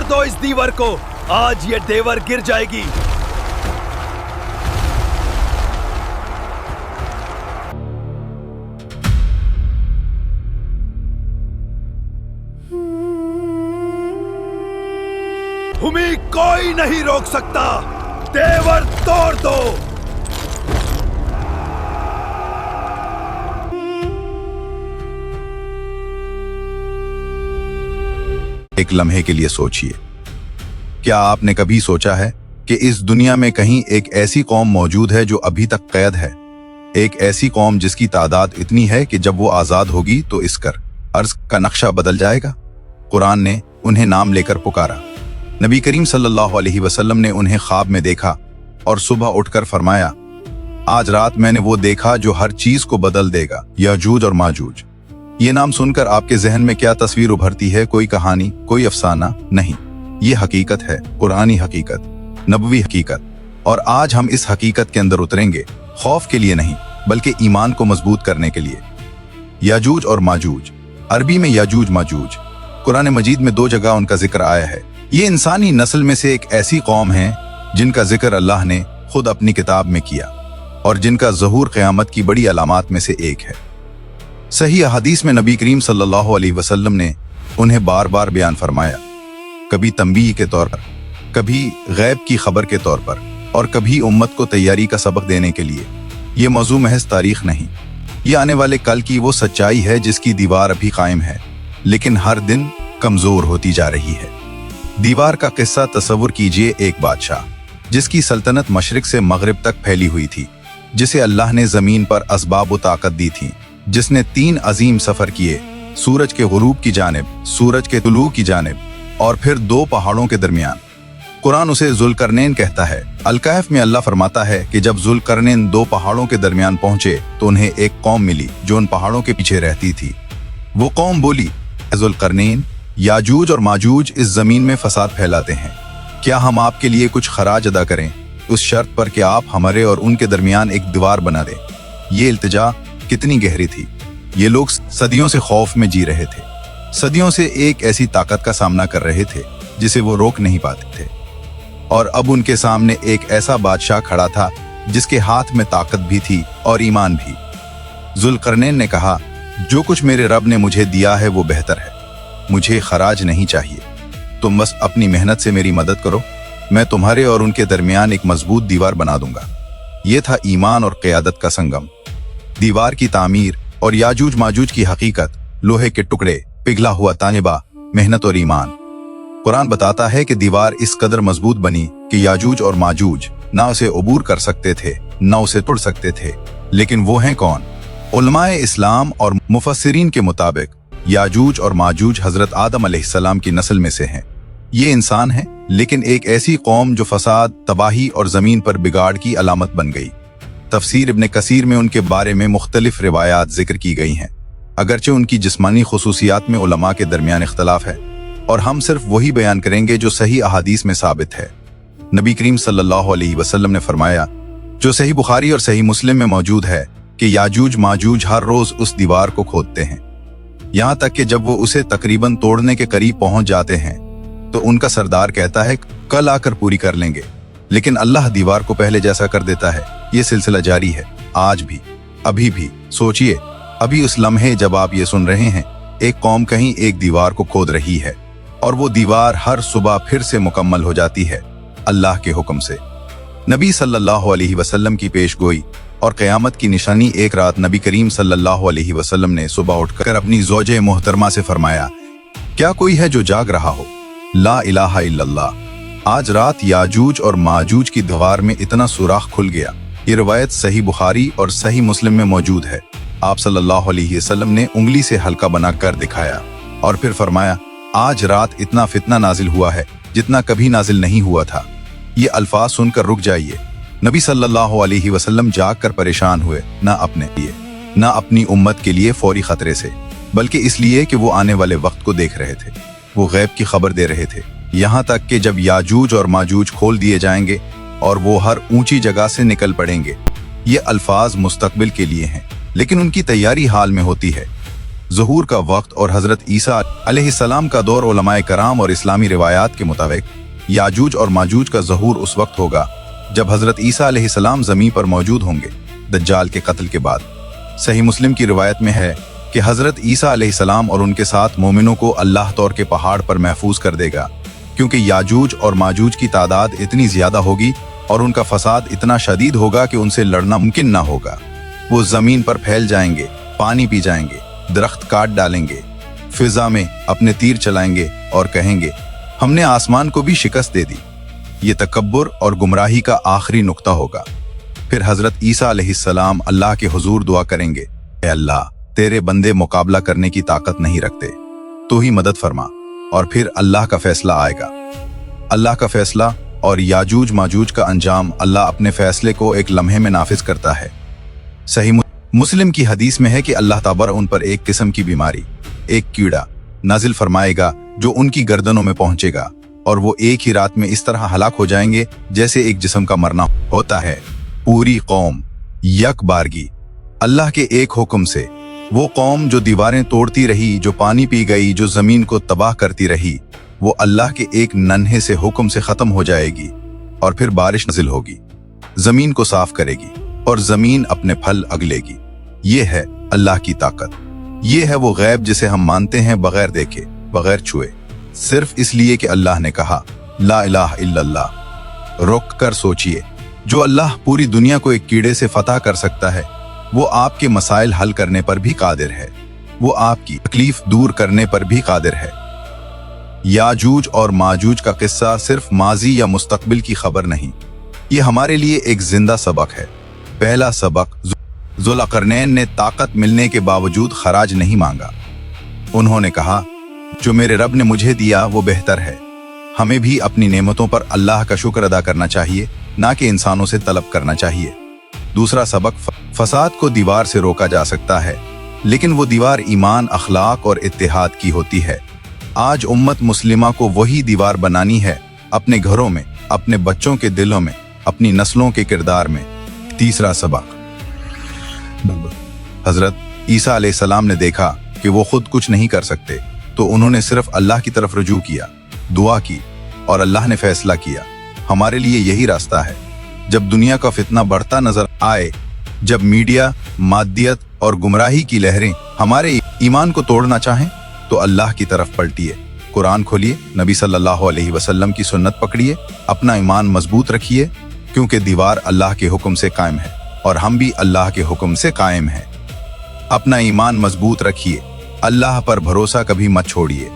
दो इस दीवार को, आज ये देवर गिर जाएगी। तुम्हें कोई नहीं रोक सकता, देवर तोड़ दो। एक लम्हे के लिए सोचिए, क्या आपने कभी सोचा है कि इस दुनिया में कहीं एक ऐसी कौम मौजूद है जो अभी तक कैद है? एक ऐसी कौम जिसकी तादाद इतनी है कि जब वो आजाद होगी तो इस अर्ज का नक्शा बदल जाएगा। कुरान ने उन्हें नाम लेकर पुकारा। नबी करीम सल्लल्लाहु अलैहि वसल्लम ने उन्हें ख्वाब में देखा और सुबह उठकर फरमाया, आज रात मैंने वो देखा जो हर चीज को बदल देगा, याजूज और माजूज। ये नाम सुनकर आपके जहन में क्या तस्वीर उभरती है? कोई कहानी, कोई अफसाना नहीं, ये हकीकत है, कुरानी हकीकत, नबवी हकीकत। और आज हम इस हकीकत के अंदर उतरेंगे, खौफ के लिए नहीं बल्कि ईमान को मजबूत करने के लिए। याजूज और माजूज, अरबी में याजूज माजूज, कुरान मजीद में 2 जगह उनका जिक्र आया है। ये इंसानी नस्ल में से एक ऐसी कौम है जिनका जिक्र अल्लाह ने खुद अपनी किताब में किया और जिनका ज़हूर क़यामत की बड़ी अलामात में से एक है। सही अहादीस में नबी करीम सल्लल्लाहु अलैहि वसल्लम ने उन्हें बार बार बयान फरमाया, कभी तंबीह के तौर पर, कभी गैब की खबर के तौर पर और कभी उम्मत को तैयारी का सबक देने के लिए। ये मौजू महज तारीख नहीं, ये आने वाले कल की वो सच्चाई है जिसकी दीवार अभी कायम है लेकिन हर दिन कमजोर होती जा रही है। दीवार का किस्सा तसव्वुर कीजिए, एक बादशाह जिसकी सल्तनत मशरिक से मगरिब तक फैली हुई थी, जिसे अल्लाह ने जमीन पर असबाब व ताकत दी थी, जिसने 3 अजीम सफर किए, सूरज के गुरूब की जानिब, सूरज के तुलू की जानिब और फिर 2 पहाड़ों के दरमियान। कुरान उसे जुल्करनैन कहता है। अल-कहफ में अल्लाह फरमाता है कि जब जुल्करनैन 2 पहाड़ों के दरमियान पहुंचे तो उन्हें एक कौम मिली जो उन पहाड़ों के पीछे रहती थी। वो कौम बोली, जुल्करनैन, याजूज और माजूज इस जमीन में फसाद फैलाते हैं, क्या हम आपके लिए कुछ खराज अदा करें उस शर्त पर कि आप हमारे और उनके दरमियान एक दीवार बना दें। ये इल्तिजा कितनी गहरी थी। ये लोग सदियों से खौफ में जी रहे थे, सदियों से एक ऐसी ताकत का सामना कर रहे थे जिसे वो रोक नहीं पाते थे। और अब उनके सामने एक ऐसा बादशाह खड़ा था जिसके हाथ में ताकत भी थी और ईमान भी। जुल्करनैन ने कहा, जो कुछ मेरे रब ने मुझे दिया है वो बेहतर है, मुझे खराज नहीं चाहिए, तुम बस अपनी मेहनत से मेरी मदद करो, मैं तुम्हारे और उनके दरमियान एक मजबूत दीवार बना दूंगा। ये था ईमान और क़यादत का संगम। दीवार की तामीर और याजूज माजूज की हकीकत, लोहे के टुकड़े, पिघला हुआ तानिबा, मेहनत और ईमान। कुरान बताता है कि दीवार इस कदर मजबूत बनी कि याजूज और माजूज ना उसे अबूर कर सकते थे, ना उसे तोड़ सकते थे। लेकिन वो हैं कौन? उलमाए इस्लाम और मुफस्सिरीन के मुताबिक याजूज और माजूज हजरत आदम अलैहिस्सलाम की नस्ल में से हैं। ये इंसान हैं लेकिन एक ऐसी कौम जो फसाद, तबाही और जमीन पर बिगाड़ की अलामत बन गई। तफसीर इब्न कसीर में उनके बारे में मुख्तलिफ रिवायात जिक्र की गई हैं, अगरचे उनकी जिस्मानी खुसूसियात में उलमा के दरमियान इख्तलाफ है और हम सिर्फ वही बयान करेंगे जो सही अहादीस में साबित है। नबी करीम सल्लल्लाहु अलैहि वसल्लम ने फरमाया, जो सही बुखारी और सही मुस्लिम में मौजूद है कि याजूज माजूज हर रोज उस दीवार को खोदते हैं, यहाँ तक कि जब वो उसे तकरीबन तोड़ने के करीब पहुंच जाते हैं तो उनका सरदार कहता है कल आकर पूरी कर लेंगे, लेकिन अल्लाह दीवार को पहले जैसा कर देता है। ये सिलसिला जारी है आज भी, अभी भी। सोचिए, अभी उस लम्हे जब आप ये सुन रहे हैं, एक कौम कहीं एक दीवार को खोद रही है और वो दीवार हर सुबह फिर से मुकम्मल हो जाती है अल्लाह के हुक्म से। नबी सल्लल्लाहु अलैहि वसल्लम की पेशगोई और क़यामत की निशानी। एक रात नबी करीम सल्लल्लाहु अलैहि वसल्लम ने सुबह उठकर अपनी ज़ौजे मोहतरमा से फरमाया, क्या कोई है जो जाग रहा हो? ला इलाहा इल्लल्लाह। आज रात याजूज और माजूज की दीवार में इतना सुराख खुल गया। ये रवायत सही बुखारी और सही मुस्लिम में मौजूद है। आप सल्लल्लाहु अलैहि वसल्लम ने उंगली से हल्का बनाकर दिखाया और फिर फरमाया, आज रात इतना फितना नाजिल हुआ है जितना कभी नाजिल नहीं हुआ था। ये अल्फाज सुनकर रुक जाइए। नबी सल्लल्लाहु अलैहि वसल्लम जाग कर परेशान हुए, ना अपने लिए, ना अपनी उम्मत के लिए फौरी खतरे से, बल्कि इसलिए कि वो आने वाले वक्त को देख रहे थे। वो गैब की खबर दे रहे थे, यहाँ तक कि जब याजूज और माजूज खोल दिए जाएंगे और वो हर ऊंची जगह से निकल पड़ेंगे। ये अल्फाज मुस्तकबिल के लिए हैं, लेकिन उनकी तैयारी हाल में होती है। ज़हूर का वक्त और हज़रत ईसा अलैहिस्सलाम का दौर उलमाए कराम और इस्लामी रिवायात के मुताबिक याजूज और माजूज का ज़हूर उस वक्त होगा जब हज़रत ईसा अलैहिस्सलाम ज़मीन पर मौजूद होंगे दज्जाल के कत्ल के बाद। सही मुस्लिम की रिवायत में है कि हज़रत ईसा अलैहिस्सलाम और उनके साथ मोमिनों को अल्लाह तौर के पहाड़ पर महफूज कर देगा, क्योंकि याजूज और माजूज की तादाद इतनी ज़्यादा होगी और उनका फसाद इतना शदीद होगा कि उनसे लड़ना मुमकिन ना होगा। वो ज़मीन पर फैल जाएंगे, पानी पी जाएंगे, दरख्त काट डालेंगे, फिजा में अपने तीर चलाएंगे और कहेंगे हमने आसमान को भी शिकस्त दे दी। ये तकब्बुर और गुमराही का आखिरी नुक्ता होगा। फिर हज़रत ईसा अलैहिस्सलाम अल्लाह के हुजूर दुआ करेंगे, ए अल्लाह, तेरे बंदे मुकाबला करने की ताकत नहीं रखते, तू ही मदद फरमा। और फिर अल्लाह का फैसला आएगा। अल्लाह का फैसला और याजूज माजूज का अंजाम अल्लाह अपने फैसले को एक लम्हे में नाफिज करता है। सही मुस्लिम की हदीस में है कि अल्लाह ताबर उन पर एक किस्म की बीमारी, एक कीड़ा नाजिल फरमाएगा जो उनकी गर्दनों में पहुंचेगा और वो एक ही रात में इस तरह हलाक हो जाएंगे जैसे एक जिस्म का मरना होता है। पूरी कौम यक बारगी अल्लाह के एक हुक्म से, वो कौम जो दीवारें तोड़ती रही, जो पानी पी गई, जो जमीन को तबाह करती रही, वो अल्लाह के एक नन्हे से हुक्म से खत्म हो जाएगी और फिर बारिश नजिल होगी, जमीन को साफ करेगी और जमीन अपने फल अगलेगी। ये है अल्लाह की ताकत। ये है वो गैब जिसे हम मानते हैं बगैर देखे, बगैर छुए, सिर्फ इसलिए कि अल्लाह ने कहा ला इलाहा इल्लल्लाह। रुक कर सोचिए, जो अल्लाह पूरी दुनिया को एक कीड़े से फतह कर सकता है, वो आपके मसाइल हल करने पर भी कादिर है, वो आपकी तकलीफ दूर करने पर भी कादिर है। याजूज और माजूज का किस्सा सिर्फ माजी या मुस्तकबिल की खबर नहीं, ये हमारे लिए एक जिंदा सबक है। पहला सबक, ज़ुल्क़रनैन ने ताकत मिलने के बावजूद खराज नहीं मांगा। उन्होंने कहा जो मेरे रब ने मुझे दिया वो बेहतर है। हमें भी अपनी नेमतों पर अल्लाह का शुक्र अदा करना चाहिए, ना कि इंसानों से तलब करना चाहिए। दूसरा सबक, फसाद को दीवार से रोका जा सकता है, लेकिन वो दीवार ईमान, अखलाक और इत्तेहाद की होती है। आज उम्मत मुस्लिमा को वही दीवार बनानी है, अपने घरों में, अपने बच्चों के दिलों में, अपनी नस्लों के किरदार में। तीसरा सबक, हजरत ईसा अलैहिस्सलाम ने देखा कि वो खुद कुछ नहीं कर सकते, तो उन्होंने सिर्फ अल्लाह की तरफ रुजू किया, दुआ की और अल्लाह ने फैसला किया। हमारे लिए यही रास्ता है। जब दुनिया का फितना बढ़ता नजर आए, जब मीडिया, मादियत और गुमराही की लहरें हमारे ईमान को तोड़ना चाहें, तो अल्लाह की तरफ पलटिए, कुरान खोलिए, नबी सल्लल्लाहु अलैहि वसल्लम की सुन्नत पकड़िए, अपना ईमान मजबूत रखिए, क्योंकि दीवार अल्लाह के हुक्म से कायम है और हम भी अल्लाह के हुक्म से कायम हैं। अपना ईमान मजबूत रखिए, अल्लाह पर भरोसा कभी मत छोड़िए।